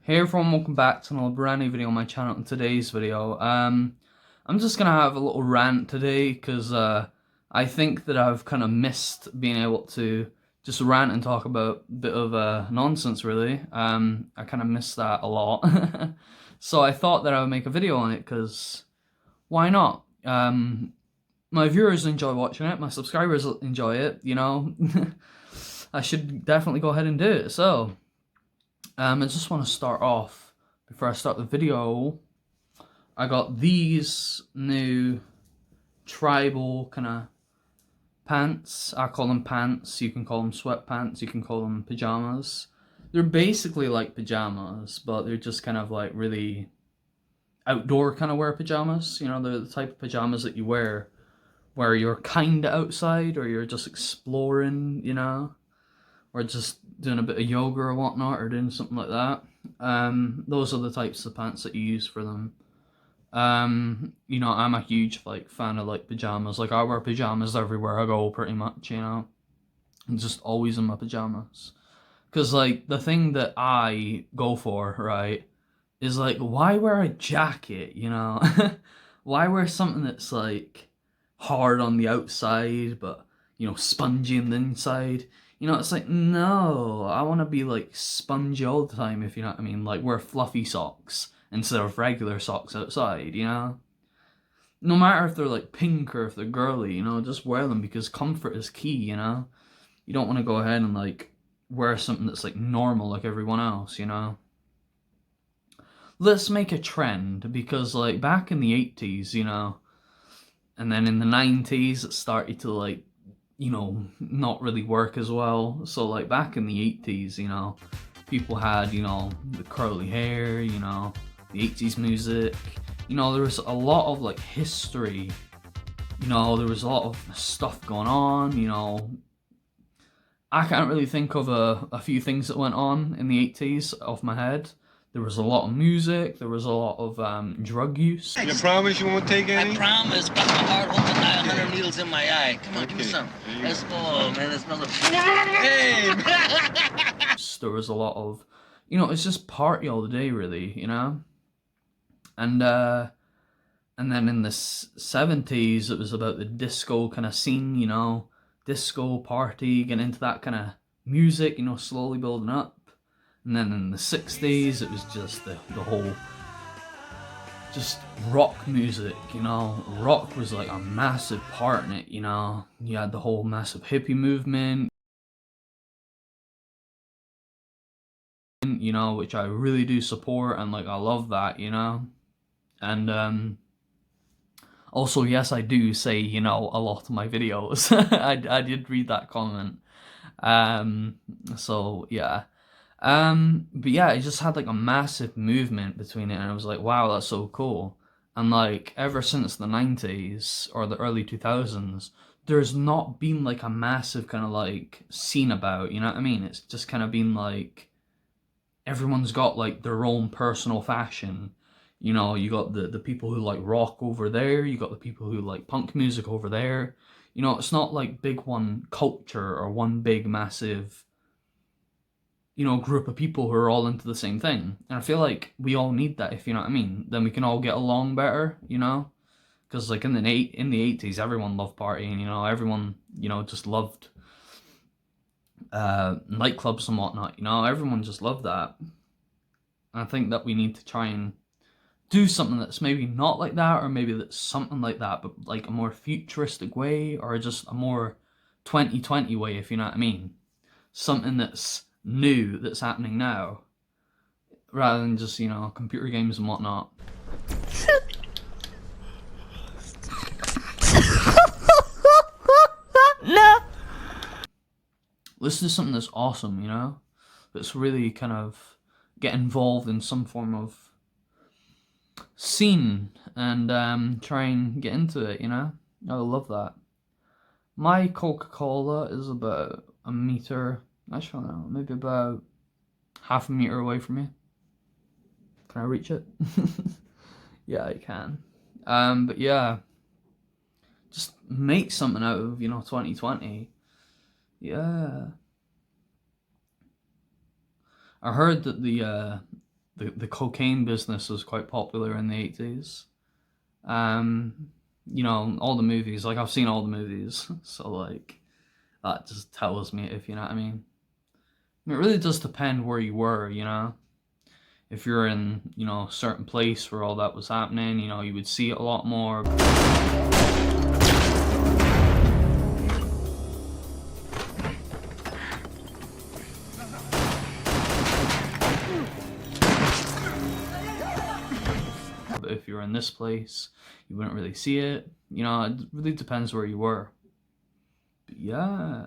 Hey everyone, welcome back to another brand new video on my channel. In today's video, I'm just gonna have a little rant today because I think that I've kind of missed being able to just rant and talk about a bit of nonsense really. I kind of missed that a lot. So I thought that I would make a video on it because why not? My viewers enjoy watching it, my subscribers enjoy it, you know. I should definitely go ahead and do it. So I just want to start off, before I start the video, I got these new tribal kind of pants. I call them pants, you can call them sweatpants, you can call them pajamas. They're basically like pajamas, but they're just kind of like really outdoor kind of wear pajamas. You know, they're the type of pajamas that you wear where you're kind of outside or you're just exploring, you know, or just doing a bit of yoga or whatnot, or doing something like that. Those are the types of pants that you use for them. You know, I'm a huge fan of pajamas. Like, I wear pajamas everywhere I go, pretty much. You know, I'm just always in my pajamas. Cause like the thing that I go for, right, is like, why wear a jacket? You know, why wear something that's like hard on the outside, but you know, spongy on the inside? You know, it's like, no, I want to be like spongy all the time, if you know what I mean. Like, wear fluffy socks instead of regular socks outside, you know? No matter if they're like pink or if they're girly, you know, just wear them because comfort is key, you know? You don't want to go ahead and like wear something that's like normal like everyone else, you know? Let's make a trend because like back in the 80s, you know, and then in the 90s it started to like, you know, not really work as well. So like back in the 80s, you know, people had, you know, the curly hair, you know, the 80s music. You know, there was a lot of like history. You know, there was a lot of stuff going on, you know. I can't really think of a few things that went on in the 80s off my head. There was a lot of music, there was a lot of drug use. You promise you won't take any? I promise. Got my heart open, 100 needles in my eye. Come on, give me some. Let's go, man. It smells like... Hey! There was a lot of, you know, it's just party all the day, really, you know? And then in the 70s, it was about the disco kind of scene, you know? Disco party, getting into that kind of music, you know, slowly building up. And then in the 60s, it was just the whole, just rock music, you know. Rock was like a massive part in it, you know. You had the whole massive hippie movement, you know, which I really do support, and like I love that, you know. And also, yes, I do say, you know, a lot of my videos. I did read that comment. So yeah. But yeah, it just had like a massive movement between it, and I was like, wow, that's so cool. And like ever since the 90s or the early 2000s, there's not been like a massive kind of like scene about, you know what I mean? It's just kind of been like everyone's got like their own personal fashion. You know, you got the people who like rock over there, you got the people who like punk music over there. You know, it's not like big one culture or one big massive, you know, group of people who are all into the same thing. And I feel like we all need that, if you know what I mean. Then we can all get along better, you know? Because like in the 80s, everyone loved partying, you know, everyone, you know, just loved nightclubs and whatnot, you know, everyone just loved that. And I think that we need to try and do something that's maybe not like that, or maybe that's something like that, but like a more futuristic way, or just a more 2020 way, if you know what I mean. Something that's new, that's happening now, rather than just, you know, computer games and whatnot. No. Let's do something that's awesome, you know? That's really kind of get involved in some form of scene and try and get into it, you know? I love that. My Coca-Cola is about a meter, actually no, maybe about half a meter away from me. Can I reach it? Yeah, I can. But yeah, just make something out of, you know, 2020. Yeah. I heard that the cocaine business was quite popular in the 80s. You know, all the movies, like I've seen all the movies, so like that just tells me, if you know what I mean. It really does depend where you were, you know. If you're in, you know, a certain place where all that was happening, you know, you would see it a lot more. But if you're in this place, you wouldn't really see it. You know, it really depends where you were. But yeah.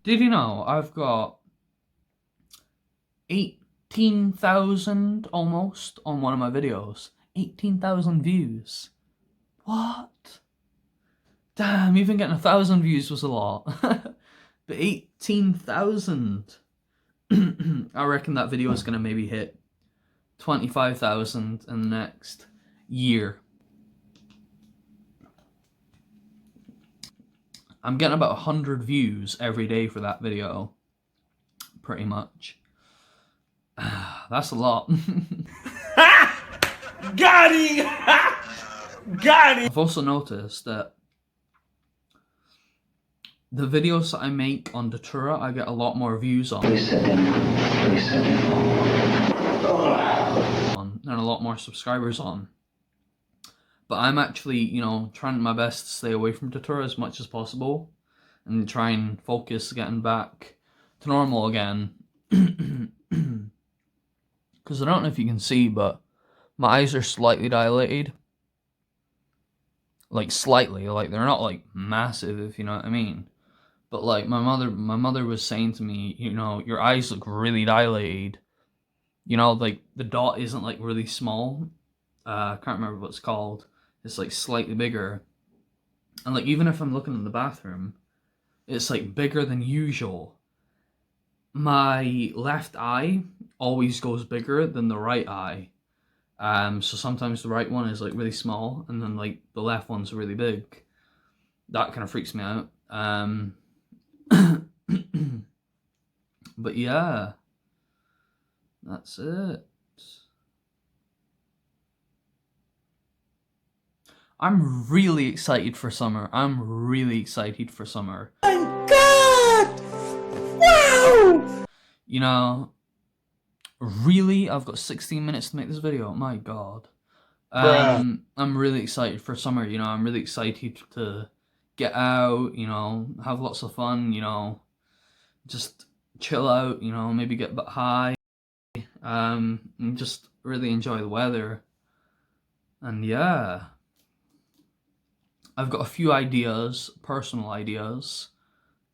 Did you know I've got 18,000 almost on one of my videos? 18,000 views. What? Damn, even getting 1,000 views was a lot. But 18,000. I reckon that video is going to maybe hit 25,000 in the next year. I'm getting about 100 views every day for that video. Pretty much. That's a lot. Got him! Got him! I've also noticed that the videos that I make on Datura, I get a lot more views on. And a lot more subscribers on. But I'm actually, you know, trying my best to stay away from Datura as much as possible and try and focus getting back to normal again. Because I don't know if you can see, but my eyes are slightly dilated. Like slightly, like they're not like massive, if you know what I mean. But like my mother was saying to me, you know, your eyes look really dilated. You know, like the dot isn't like really small. I can't remember what it's called. It's like slightly bigger. And like even if I'm looking in the bathroom, it's like bigger than usual. My left eye always goes bigger than the right eye. So sometimes the right one is like really small and then like the left one's really big. That kind of freaks me out. But yeah, that's it. I'm really excited for summer. I'm really excited for summer. My God! Wow! You know, really, I've got 16 minutes to make this video. My God. I'm really excited for summer. You know, I'm really excited to get out, you know, have lots of fun, you know, just chill out, you know, maybe get a bit high, and just really enjoy the weather. And yeah, I've got a few ideas, personal ideas,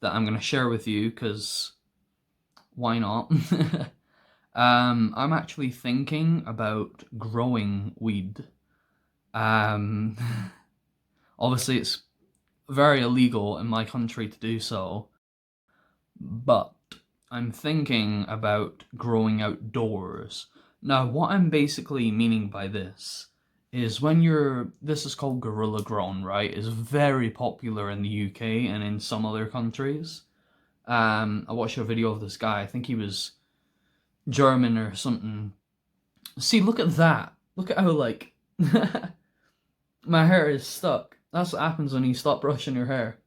that I'm going to share with you, because why not? I'm actually thinking about growing weed. Obviously it's very illegal in my country to do so, but I'm thinking about growing outdoors. Now, what I'm basically meaning by this is this is called gorilla grown, right? It's very popular in the UK and in some other countries. I watched a video of this guy, I think he was German or something. See, look at that. Look at how, like, my hair is stuck. That's what happens when you stop brushing your hair.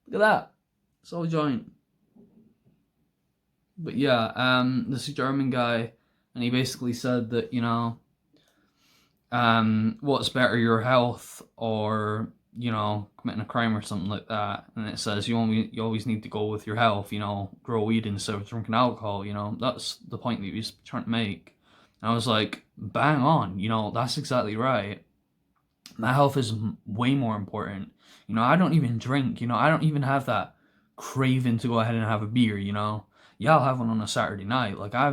Look at that. It's all joint. But yeah, this German guy, and he basically said that, you know, what's better, your health or, you know, committing a crime or something like that. And it says you always need to go with your health, you know, grow weed instead of drinking alcohol, you know. That's the point that he was trying to make. And I was like, bang on, you know, that's exactly right. My health is way more important. You know, I don't even drink, you know, I don't even have that craving to go ahead and have a beer, you know. Yeah, I'll have one on a Saturday night. Like, I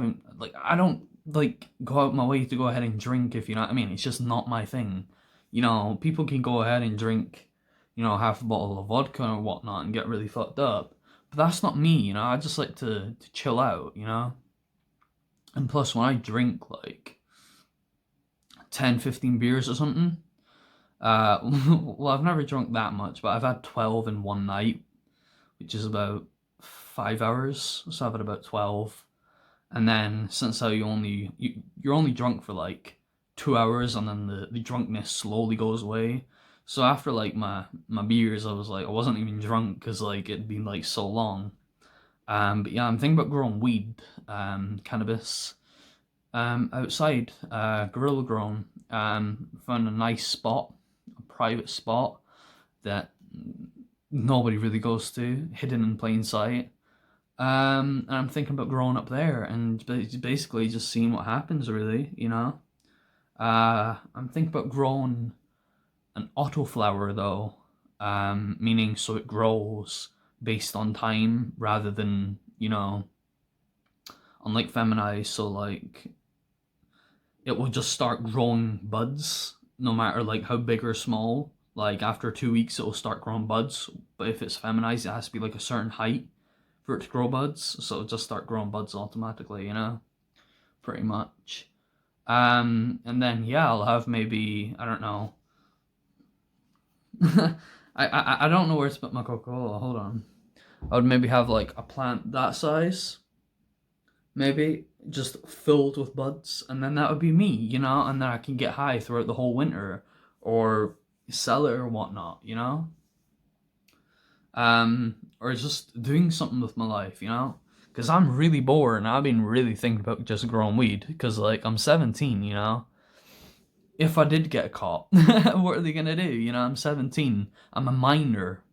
don't, like, go out my way to go ahead and drink, if you know what I mean. It's just not my thing. You know, people can go ahead and drink, you know, half a bottle of vodka or whatnot and get really fucked up. But that's not me, you know. I just like to chill out, you know. And plus, when I drink, like, 10, 15 beers or something. Well, I've never drunk that much, but I've had 12 in one night, which is about 5 hours. So I've had about 12. And then since how you're only drunk for like 2 hours, and then the drunkenness slowly goes away. So after like my beers, I was like, I wasn't even drunk because like it'd been like so long. But yeah, I'm thinking about growing weed, cannabis, outside, guerrilla grown. Found a nice spot, a private spot that nobody really goes to, hidden in plain sight. And I'm thinking about growing up there and basically just seeing what happens, really, you know? I'm thinking about growing an autoflower, though, meaning so it grows based on time rather than, unlike feminized, so like it will just start growing buds no matter like how big or small. Like after 2 weeks, it will start growing buds, but if it's feminized, it has to be like a certain height for it to grow buds, so it'll just start growing buds automatically, pretty much. And then yeah, I'll have maybe, I don't know. I don't know where to put my Coca-Cola. Hold on. I would maybe have like a plant that size, maybe just filled with buds, and then that would be me, and then I can get high throughout the whole winter or sell it or whatnot, or just doing something with my life, because I'm really bored and I've been really thinking about just growing weed because like I'm 17, if I did get caught, what are they gonna do? I'm 17. I'm a minor.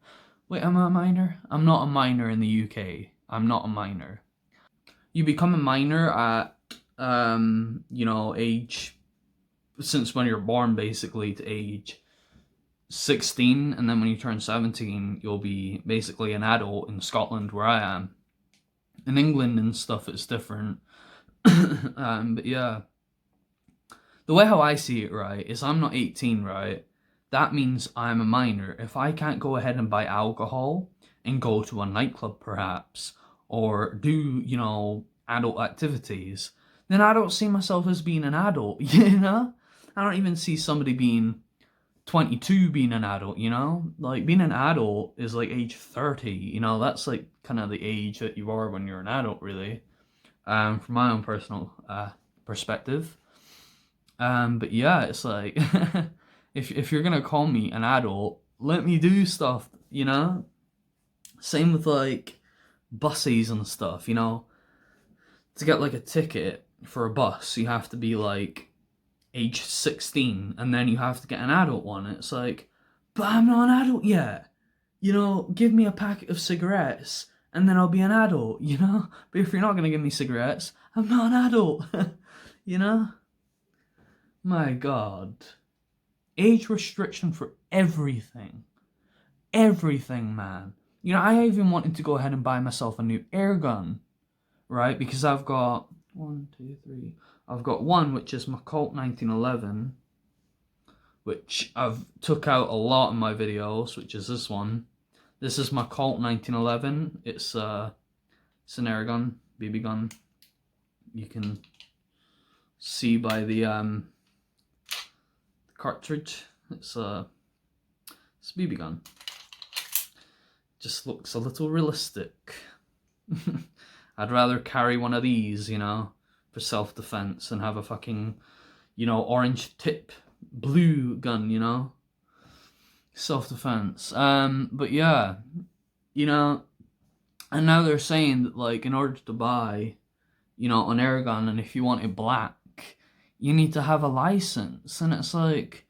Wait, am I a minor? I'm not a minor in the UK. I'm not a minor. You become a minor at age, since when you're born basically, to age 16, and then when you turn 17 you'll be basically an adult in Scotland, where I am. In England and stuff it's different. But yeah, the way how I see it, right, is I'm not 18, right? That means I'm a minor. If I can't go ahead and buy alcohol and go to a nightclub perhaps, or do, adult activities, then I don't see myself as being an adult, I don't even see somebody being 22 being an adult, Like being an adult is like age 30, that's like kind of the age that you are when you're an adult, really. From my own personal perspective. But yeah, it's like if you're gonna call me an adult, let me do stuff, Same with like buses and stuff, To get like a ticket for a bus, you have to be like age 16, and then you have to get an adult one. It's like, but I'm not an adult yet. Give me a packet of cigarettes and then I'll be an adult, But if you're not gonna give me cigarettes, I'm not an adult, My God. Age restriction for everything. Everything, man. I even wanted to go ahead and buy myself a new air gun, right? Because I've got I've got one, which is my Colt 1911, which I've took out a lot in my videos, which is this one. This is my Colt 1911. It's an air gun, BB gun. You can see by the cartridge. It's a BB gun. Just looks a little realistic. I'd rather carry one of these, for self-defense, and have a fucking, orange tip blue gun, self-defense. But yeah, and now they're saying that like in order to buy, an air gun, and if you want it black, you need to have a license. And it's like,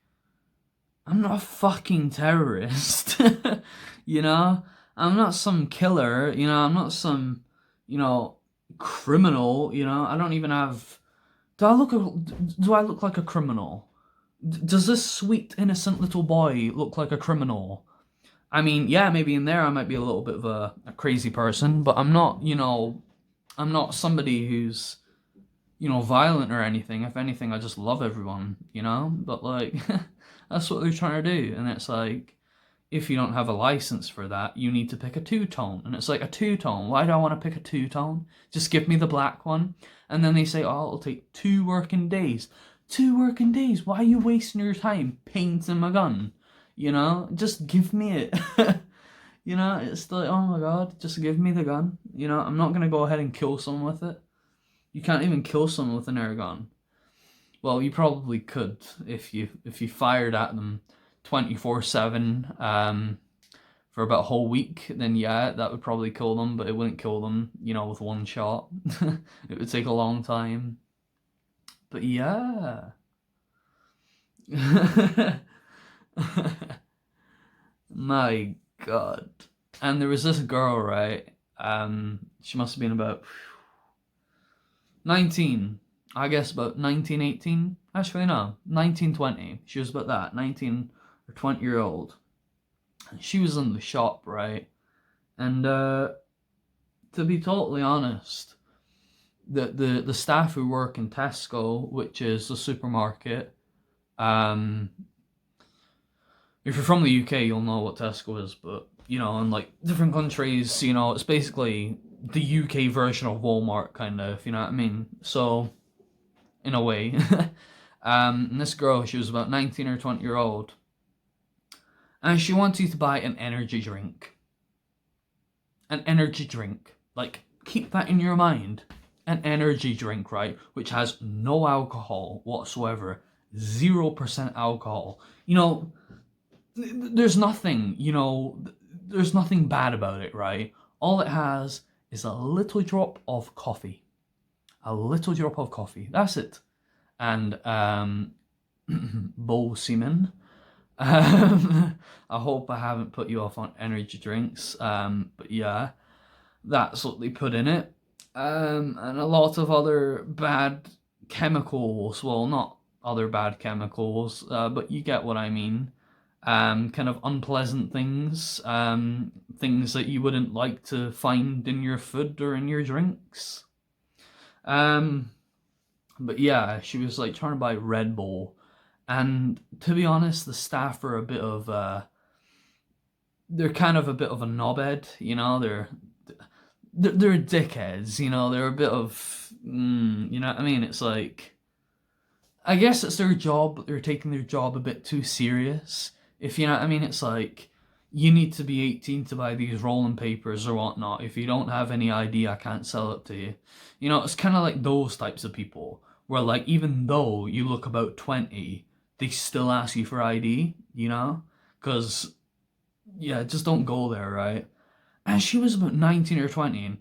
I'm not a fucking terrorist. I'm not some killer, I'm not some, criminal, I don't even have, do I look like a criminal? Does this sweet innocent little boy look like a criminal? I mean, yeah, maybe in there I might be a little bit of a crazy person, but I'm not, I'm not somebody who's, violent or anything. If anything, I just love everyone, but like, that's what they're trying to do. And it's like, if you don't have a license for that, you need to pick a two-tone. And it's like, a two-tone? Why do I want to pick a two-tone? Just give me the black one. And then they say, oh, it'll take 2 working days. 2 working days. Why are you wasting your time painting my gun? You know, just give me it. You know, it's like, oh my god, just give me the gun. You know, I'm not gonna go ahead and kill someone with it. You can't even kill someone with an air gun. Well, you probably could if you fired at them 24/7 for about a whole week. Then yeah, that would probably kill them, but it wouldn't kill them, you know, with one shot. It would take a long time. But yeah. My god. And there was this girl, right? She must have been about 19. I guess about 19, 18. Actually, no, 19, 20. She was about that, 19 or 20-year-old. She was in the shop, right? And to be totally honest, the staff who work in Tesco, which is the supermarket, if you're from the UK, you'll know what Tesco is, but you know, in like different countries, you know, it's basically the UK version of Walmart, kind of, you know what I mean? So, in a way, and this girl, she was about 19 or 20-year-old, and she wanted to buy an energy drink. An energy drink, like, keep that in your mind. An energy drink, right, which has no alcohol whatsoever, 0% alcohol. You know, there's nothing, you know, there's nothing bad about it, right? All it has is a little drop of coffee. A little drop of coffee. That's it. And bull semen. I hope I haven't put you off on energy drinks. But yeah, that's what they put in it. And a lot of other bad chemicals. Well, not other bad chemicals, but you get what I mean. Kind of unpleasant things, things that you wouldn't like to find in your food or in your drinks. But yeah, she was like trying to buy Red Bull, and to be honest, the staff are a bit of they're kind of a bit of a knobhead, you know. They're dickheads, you know. They're a bit of, you know what I mean. It's like, I guess it's their job, but they're taking their job a bit too serious. If you know what I mean, it's like, you need to be 18 to buy these rolling papers or whatnot. If you don't have any ID, I can't sell it to you. You know, it's kind of like those types of people, where like, even though you look about 20, they still ask you for ID, you know? Because, yeah, just don't go there, right? And she was about 19 or 20, and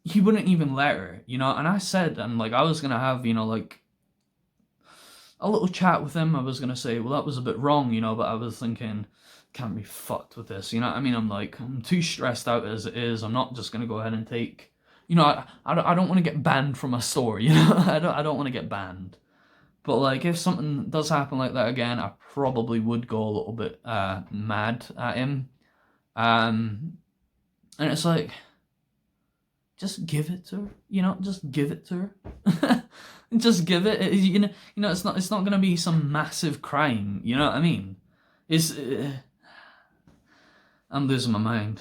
he wouldn't even let her, you know? And I said, and like, I was going to have, you know, like, a little chat with him. I was going to say, well, that was a bit wrong, you know, but I was thinking, can't be fucked with this, you know what I mean? I'm like, I'm too stressed out as it is. I'm not just going to go ahead and take, you know, I don't want to get banned from a store, you know? I don't want to get banned. But like, if something does happen like that again, I probably would go a little bit mad at him. And it's like, just give it to her, you know, just give it to her. Just give it, you know, it's not gonna be some massive crime, you know what I mean? It's I'm losing my mind.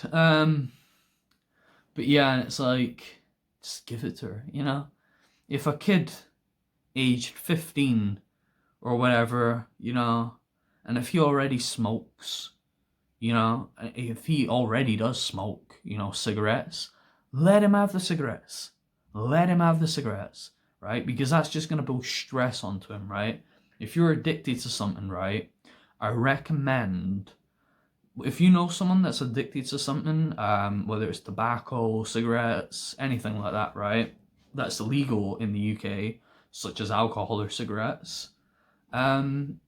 But yeah, it's like, just give it to her, you know? If a kid aged 15 or whatever, you know, and if he already smokes, you know, if he already does smoke, you know, cigarettes, let him have the cigarettes. Let him have the cigarettes, right? Because that's just going to build stress onto him, right? If you're addicted to something, right, I recommend, if you know someone that's addicted to something, whether it's tobacco, cigarettes, anything like that, right, that's illegal in the UK, such as alcohol or cigarettes, then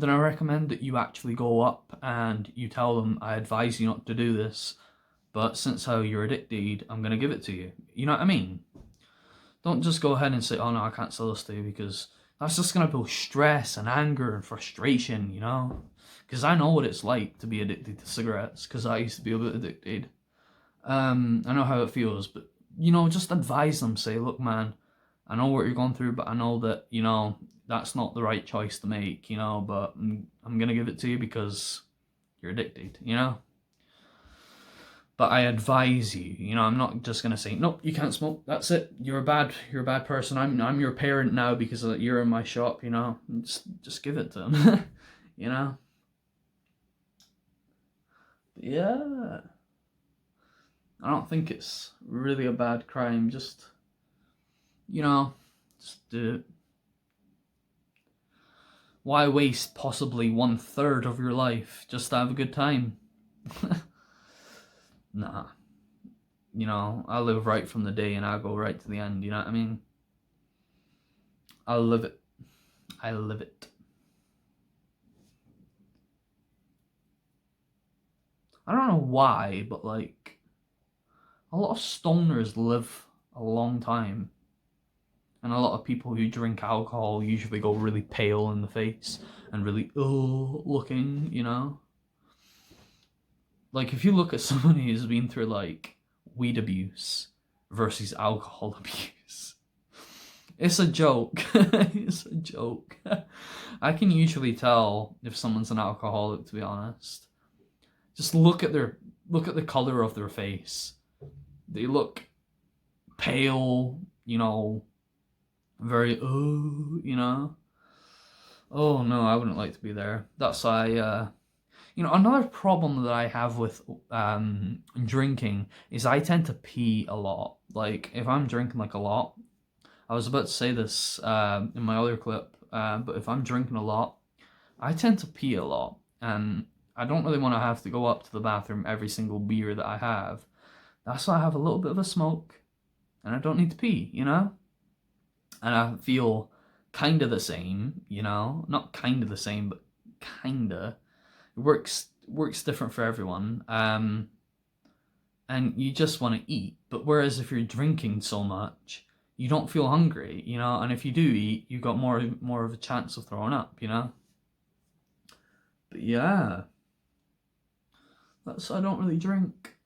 I recommend that you actually go up and you tell them, I advise you not to do this, but since how you're addicted, I'm going to give it to you. You know what I mean? Don't just go ahead and say, oh no, I can't sell this to you, because that's just going to build stress and anger and frustration, you know? Because I know what it's like to be addicted to cigarettes, because I used to be a bit addicted. I know how it feels, but, you know, just advise them, say, look, man, I know what you're going through, but I know that, you know, that's not the right choice to make, you know, but I'm going to give it to you because you're addicted, you know? but I advise you. You know, I'm not just gonna say nope, you can't smoke. That's it. You're a bad person. I'm your parent now because you're in my shop. You know, just give it to them. You know. But yeah, I don't think it's really a bad crime. Just, you know, just do it. Why waste possibly 1/3 of your life just to have a good time? Nah. You know, I live right from the day and I go right to the end, you know what I mean? I live it. I live it. I don't know why, but like, a lot of stoners live a long time. And a lot of people who drink alcohol usually go really pale in the face and really looking, you know? Like, if you look at someone who's been through like weed abuse versus alcohol abuse, it's a joke. It's a joke. I can usually tell if someone's an alcoholic, to be honest. Just look at the color of their face. They look pale, you know, very you know. Oh no, I wouldn't like to be there. That's why you know, another problem that I have with drinking is I tend to pee a lot. Like if I'm drinking like a lot, I was about to say this in my other clip, but if I'm drinking a lot, I tend to pee a lot, and I don't really want to have to go up to the bathroom every single beer that I have. That's why I have a little bit of a smoke, and I don't need to pee, you know? And I feel kind of the same, you know? Not kind of the same, but kinda. It works different for everyone. And you just want to eat. But whereas if you're drinking so much, you don't feel hungry, you know? And if you do eat, you've got more of a chance of throwing up, you know? But yeah, I don't really drink.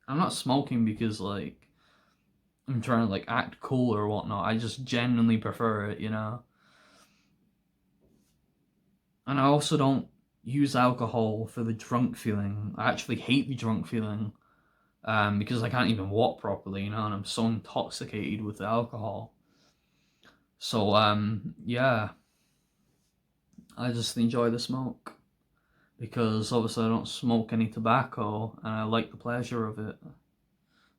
I'm not smoking because like I'm trying to like act cool or whatnot. I just genuinely prefer it, you know. And I also don't use alcohol for the drunk feeling. I actually hate the drunk feeling because I can't even walk properly, you know, and I'm so intoxicated with the alcohol. So yeah, I just enjoy the smoke because obviously I don't smoke any tobacco and I like the pleasure of it.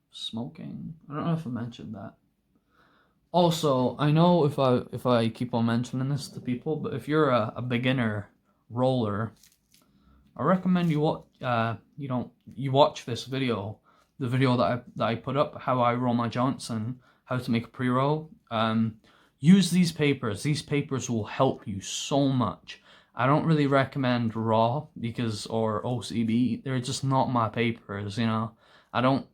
Smoking. I don't know if I mentioned that. Also, I know if I keep on mentioning this to people, but if you're a beginner roller, I recommend you watch this video, the video that I put up, how I roll my joints and how to make a pre-roll. Use these papers. These papers will help you so much. I don't really recommend raw or OCB. They're just not my papers, you know. I don't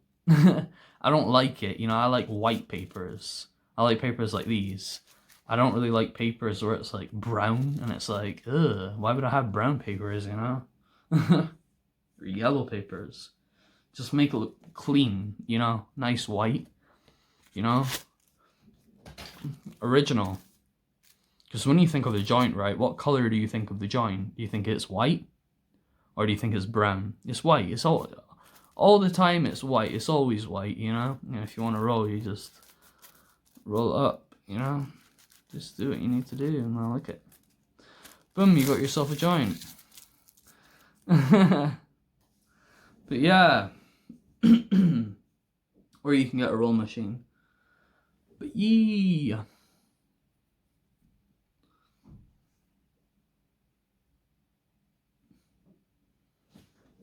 I don't like it, you know. I like white papers. I like papers like these. I don't really like papers where it's like brown and it's like, ugh, why would I have brown papers, you know? Or yellow papers. Just make it look clean, you know, nice white, you know, original. Because when you think of the joint, right, what color do you think of the joint? Do you think it's white or do you think it's brown? It's white. It's all the time. It's white. It's always white, you know. And if you want to roll, you just roll it up, you know. Just do what you need to do, and I like it. Boom! You got yourself a joint. But yeah, or you can get a roll machine. But yeah,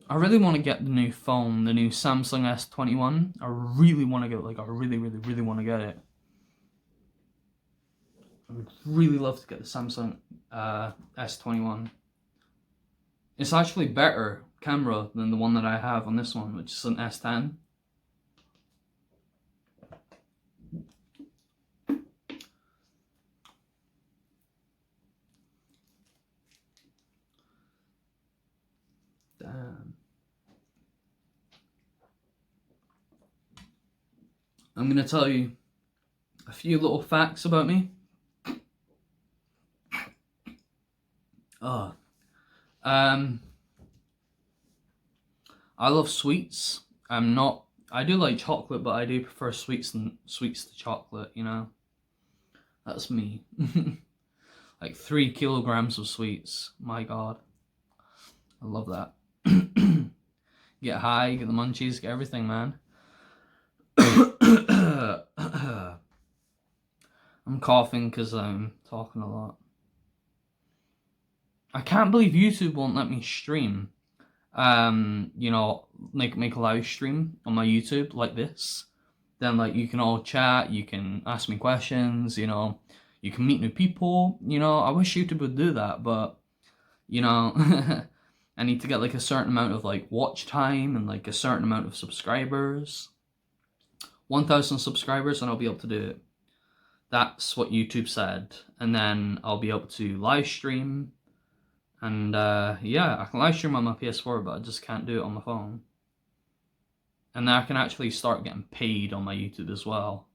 I really want to get the new phone, the new Samsung S21. I really want to get it. Like, I really, really, really want to get it. I would really love to get the Samsung S21. It's actually better camera than the one that I have on this one, which is an S10. Damn. I'm gonna tell you a few little facts about me. Oh. I love sweets. I do like chocolate, but I do prefer sweets to chocolate, you know? That's me. Like 3 kilograms of sweets. My God. I love that. Get high, get the munchies, get everything, man. I'm coughing because I'm talking a lot. I can't believe YouTube won't let me stream. You know, make a live stream on my YouTube like this. Then like you can all chat, you can ask me questions, you know, you can meet new people, you know. I wish YouTube would do that, but you know, I need to get like a certain amount of like watch time and like a certain amount of subscribers. 1,000 subscribers and I'll be able to do it. That's what YouTube said. And then I'll be able to live stream. And yeah, I can live stream on my PS4, but I just can't do it on my phone. And then I can actually start getting paid on my YouTube as well.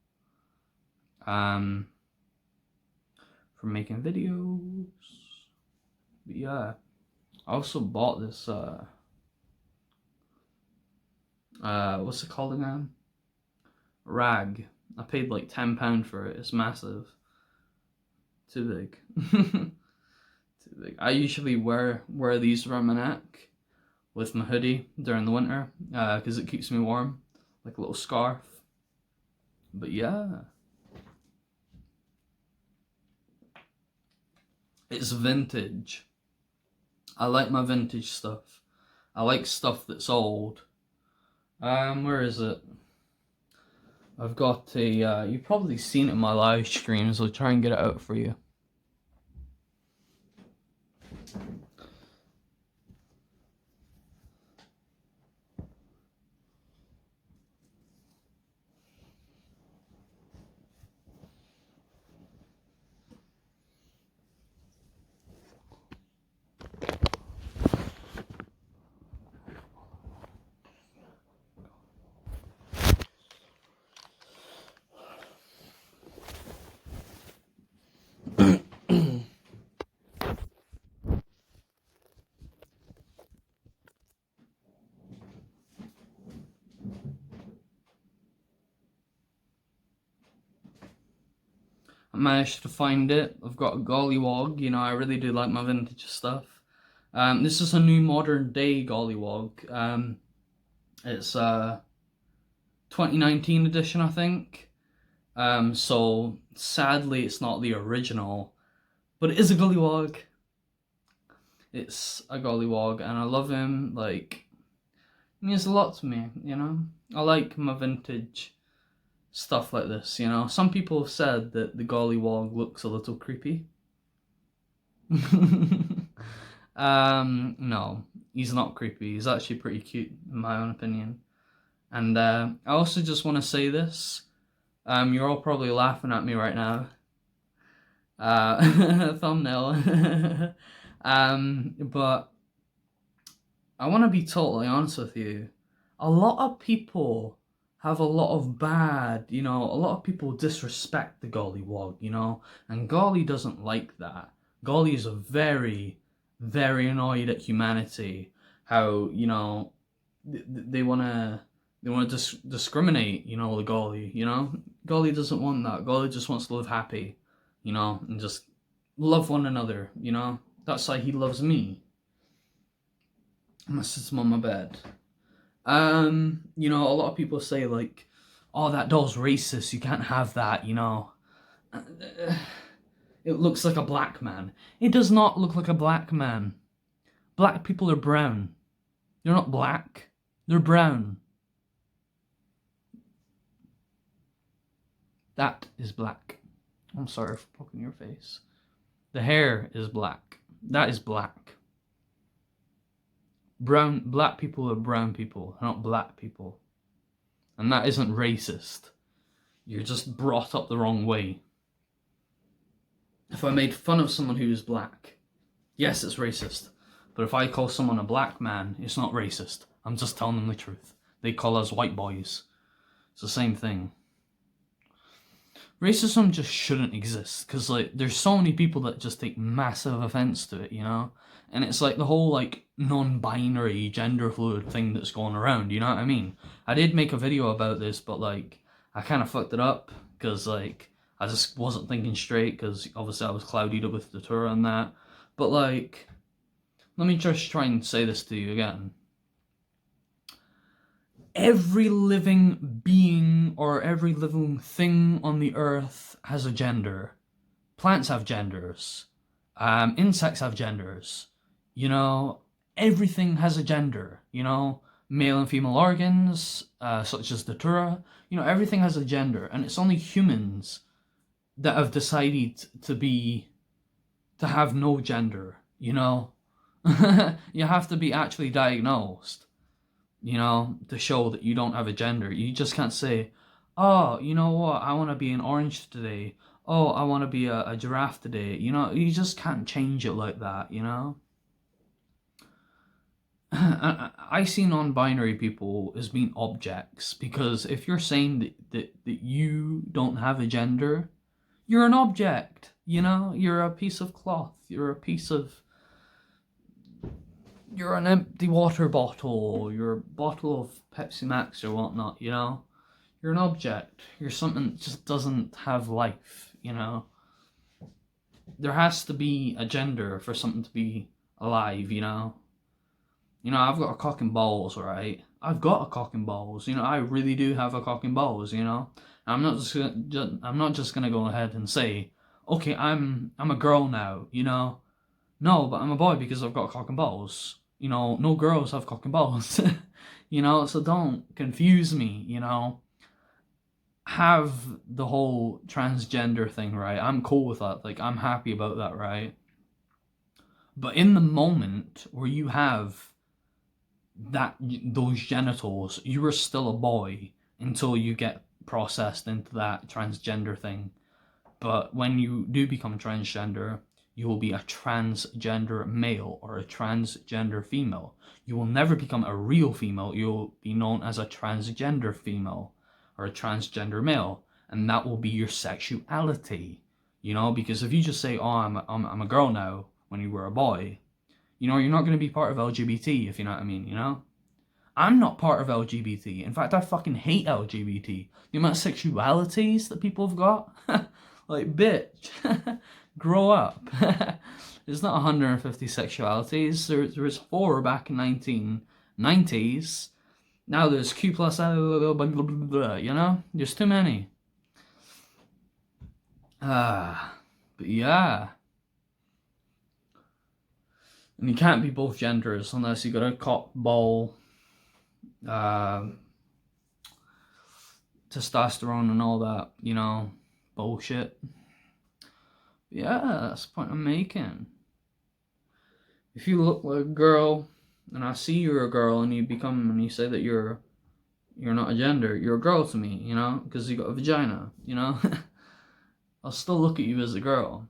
For making videos. But yeah. I also bought this what's it called again? Rag. I paid like £10 for it. It's massive. Too big. Too big. I usually wear these around my neck with my hoodie during the winter because it keeps me warm, like a little scarf. But yeah, it's vintage. I like my vintage stuff. I like stuff that's old. Where is it? I've got a, you've probably seen it in my live streams, I'll try and get it out for you. I managed to find it. I've got a gollywog, you know, I really do like my vintage stuff. This is a new modern day gollywog. It's 2019 edition, I think. So sadly it's not the original, but it is a gollywog. It's a gollywog and I love him. Like, it means a lot to me, you know. I like my vintage stuff like this, you know. Some people have said that the gollywog looks a little creepy. No, he's not creepy. He's actually pretty cute in my own opinion. And I also just want to say this. You're all probably laughing at me right now. Thumbnail. But I want to be totally honest with you. A lot of people have a lot of bad, you know, a lot of people disrespect the gollywog, you know, and Golly doesn't like that. Golly is very, very annoyed at humanity. How, you know, they wanna discriminate, you know, the Golly, you know. Golly doesn't want that. Golly just wants to live happy, you know, and just love one another, you know. That's why he loves me. I'm gonna sit him on my bed. You know, a lot of people say like, oh, that doll's racist, you can't have that, you know. It looks like a black man. It does not look like a black man. Black people are brown. They're not black. They're brown. That is black. I'm sorry for poking your face. The hair is black. That is black. Black people are brown people, not black people. And that isn't racist. You're just brought up the wrong way. If I made fun of someone who is black, yes, it's racist. But if I call someone a black man, it's not racist. I'm just telling them the truth. They call us white boys. It's the same thing. racism just shouldn't exist, because like there's so many people that just take massive offense to it, you know. And it's like the whole like non-binary gender fluid thing that's going around, you know what I mean? I did make a video about this, but like I kind of fucked it up because like I just wasn't thinking straight, because obviously I was clouded up with the tour and that. But like, let me just try and say this to you again. Every living being or every living thing on the earth has a gender. Plants have genders. Insects have genders. You know, everything has a gender. You know, male and female organs, such as the datura. You know, everything has a gender, and it's only humans that have decided to have no gender. You know, you have to be actually diagnosed, you know, to show that you don't have a gender. You just can't say, oh, you know what, I want to be an orange today. Oh, I want to be a giraffe today. You know, you just can't change it like that, you know? I see non-binary people as being objects, because if you're saying that you don't have a gender, you're an object, you know? You're a piece of cloth. You're an empty water bottle, you're a bottle of Pepsi Max or whatnot, you know? You're an object. You're something that just doesn't have life, you know? There has to be a gender for something to be alive, you know? You know, I've got a cock and balls, right? I've got a cock and balls, you know? I really do have a cock and balls, you know? I'm not just gonna go ahead and say, okay, I'm a girl now, you know? No, but I'm a boy because I've got cock and balls. You know, no girls have cock and balls. You know, so don't confuse me, you know. Have the whole transgender thing, right? I'm cool with that. Like, I'm happy about that, right? But in the moment where you have those genitals, you are still a boy until you get processed into that transgender thing. But when you do become transgender, you will be a transgender male or a transgender female. You will never become a real female. You'll be known as a transgender female or a transgender male, and that will be your sexuality. You know, because if you just say, "Oh, I'm a girl now," when you were a boy, you know, you're not going to be part of LGBT, if you know what I mean. You know, I'm not part of LGBT. In fact, I fucking hate LGBT. The amount of sexualities that people have got, like, bitch. Grow up. There's not 150 sexualities. There was 4 back in 1990s. Now there's Q plus L, blah, blah, blah, blah, you know? There's too many. But yeah. And you can't be both genders unless you got a cock, ball, testosterone and all that, you know, bullshit. Yeah, that's the point I'm making. If you look like a girl, and I see you're a girl, and you say that you're not a gender, you're a girl to me, you know, because you got a vagina, you know. I'll still look at you as a girl.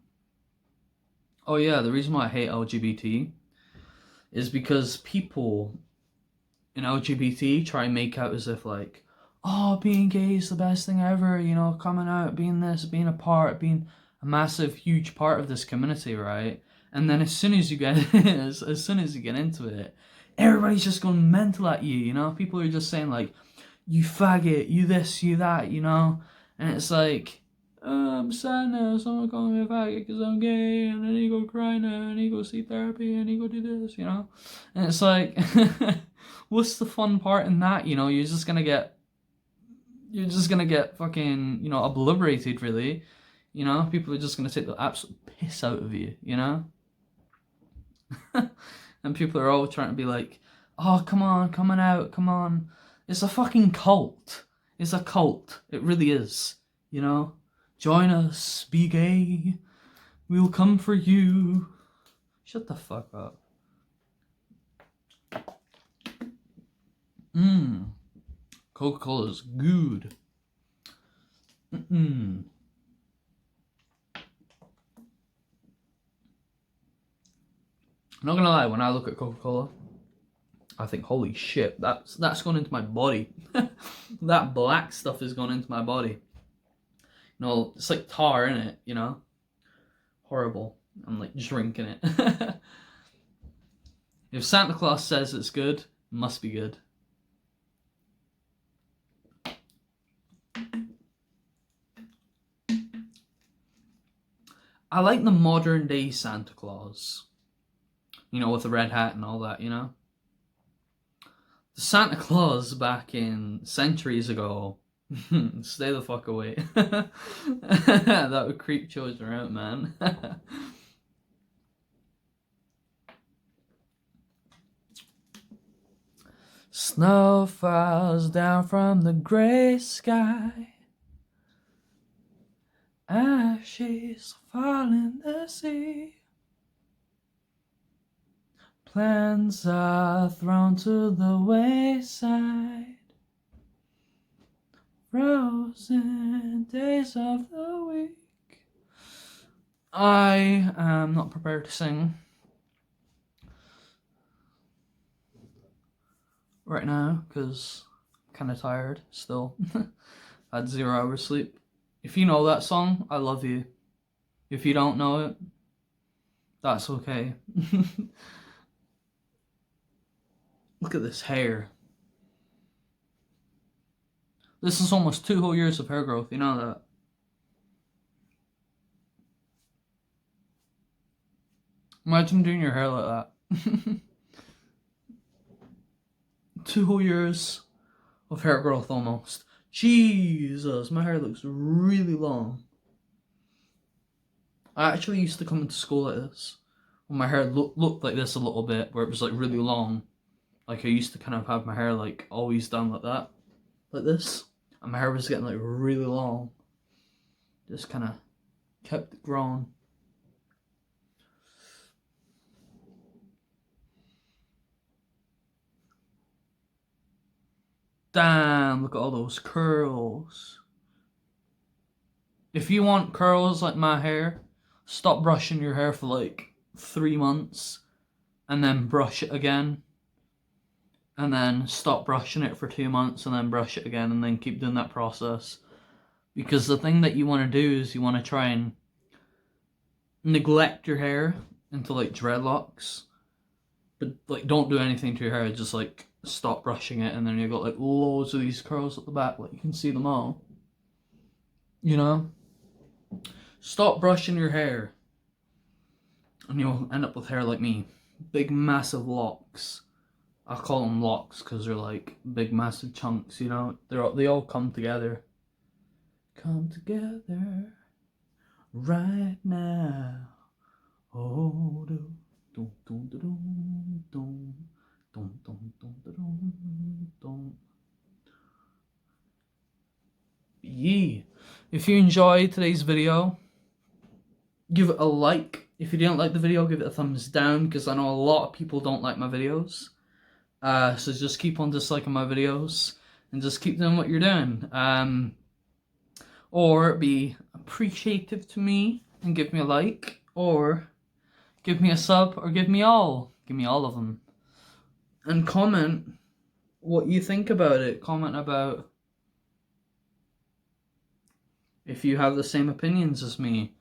Oh yeah, the reason why I hate LGBT is because people in LGBT try and make out as if like, oh, being gay is the best thing ever, you know, coming out, being this, being a part, being a massive, huge part of this community, right? And then as soon as you get as soon as you get into it, everybody's just going mental at you, you know? People are just saying like, you faggot, you this, you that, you know? And it's like, oh, I'm sad now, someone calling me a faggot because I'm gay, and then you go cry now, and you go see therapy, and you go do this, you know? And it's like, what's the fun part in that, you know? You're just gonna get fucking, you know, obliterated, really. You know, people are just going to take the absolute piss out of you, you know? And people are all trying to be like, oh, come on, coming out, come on. It's a fucking cult. It's a cult. It really is, you know? Join us, be gay. We'll come for you. Shut the fuck up. Coca-Cola's good. I'm not gonna lie, when I look at Coca-Cola, I think, holy shit, that's gone into my body. That black stuff has gone into my body. You No, it's like tar in it, you know? Horrible. I'm like drinking it. If Santa Claus says it's good, it must be good. I like the modern day Santa Claus. You know, with the red hat and all that, you know? The Santa Claus back in centuries ago, stay the fuck away. That would creep children out, man. Snow falls down from the gray sky. Ashes fall in the sea. Plans are thrown to the wayside. Frozen days of the week. I am not prepared to sing right now because I'm kind of tired still. I had 0 hours sleep. If you know that song, I love you. If you don't know it, that's okay. Look at this hair. This is almost 2 whole years of hair growth, you know that? Imagine doing your hair like that. 2 whole years of hair growth almost. Jesus, my hair looks really long. I actually used to come into school like this. When my hair looked like this a little bit, where it was like really long. Like I used to kind of have my hair like always done like that. Like this. And my hair was getting like really long. Just kind of kept it growing. Damn, look at all those curls. If you want curls like my hair, stop brushing your hair for like 3 months and then brush it again. And then stop brushing it for 2 months and then brush it again and then keep doing that process. Because the thing that you want to do is you want to try and neglect your hair into like dreadlocks. But like don't do anything to your hair, just like stop brushing it and then you've got like loads of these curls at the back, like you can see them all. You know? Stop brushing your hair. And you'll end up with hair like me. Big massive locks. I call them locks because they're like big massive chunks, you know? They all come together. Come together right now. Oh, do, do, do, do, do, do. Dum, dum, dum, dum, dum. Yeah. If you enjoyed today's video, give it a like. If you didn't like the video, give it a thumbs down because I know a lot of people don't like my videos. So just keep on disliking my videos and just keep doing what you're doing. Or be appreciative to me and give me a like, or give me a sub, or give me all of them. And comment what you think about it. Comment about if you have the same opinions as me.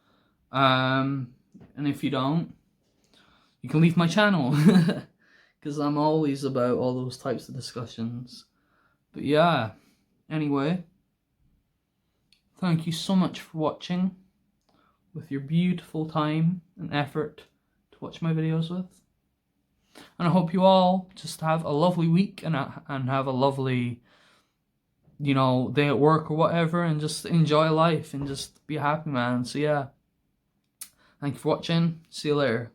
And if you don't, you can leave my channel. Because I'm always about all those types of discussions. But yeah, anyway. Thank you so much for watching. With your beautiful time and effort to watch my videos with. And I hope you all just have a lovely week and have a lovely, you know, day at work or whatever, and just enjoy life and just be happy, man. So yeah, thank you for watching. See you later.